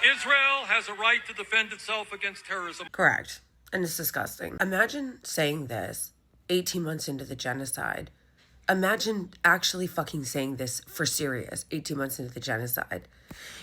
Israel has a right to defend itself against terrorism. Correct. And it's disgusting. Imagine saying this 18 months into the genocide. Imagine actually fucking saying this for serious 18 months into the genocide.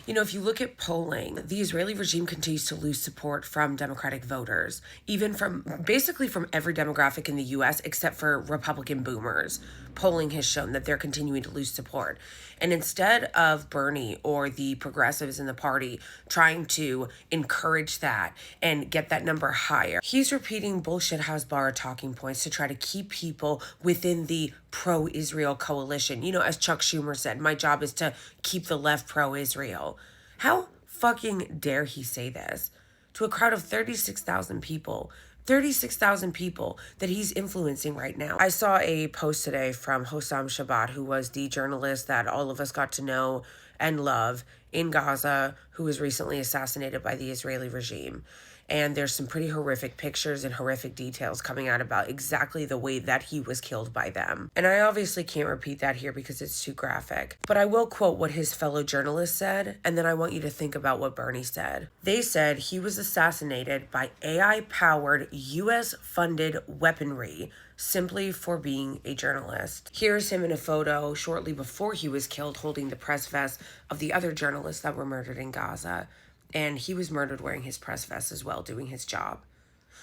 You know, if you look at polling, the Israeli regime continues to lose support from Democratic voters, even from basically from every demographic in the US except for Republican boomers. Polling has shown that they're continuing to lose support. And instead of Bernie or the progressives in the party trying to encourage that and get that number higher, he's repeating bullshit Hasbara talking points to try to keep people within the pro-Israel coalition. You know, as Chuck Schumer said, my job is to keep the left pro-Israel. How fucking dare he say this to a crowd of 36,000 people? 36,000 people that he's influencing right now. I saw a post today from Hossam Shabbat, who was the journalist that all of us got to know and love in Gaza, who was recently assassinated by the Israeli regime. And there's some pretty horrific pictures and horrific details coming out about exactly the way that he was killed by them. And I obviously can't repeat that here because it's too graphic. But I will quote what his fellow journalists said, and then I want you to think about what Bernie said. They said he was assassinated by AI-powered, US-funded weaponry simply for being a journalist. Here's him in a photo shortly before he was killed holding the press vest of the other journalists that were murdered in Gaza. And he was murdered wearing his press vest as well, doing his job.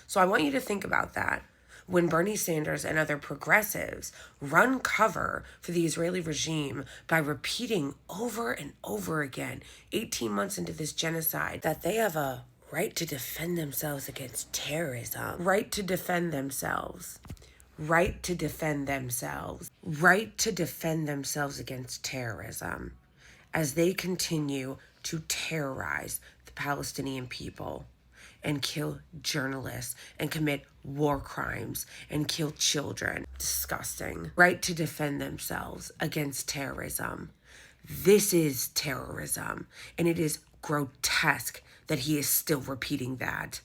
So I want you to think about that. When Bernie Sanders and other progressives run cover for the Israeli regime by repeating over and over again, 18 months into this genocide, that they have a right to defend themselves against terrorism. Right to defend themselves. Right to defend themselves. Right to defend themselves against terrorism. As they continue to terrorize the Palestinian people and kill journalists and commit war crimes and kill children. Disgusting. Right to defend themselves against terrorism. This is terrorism, and it is grotesque that he is still repeating that.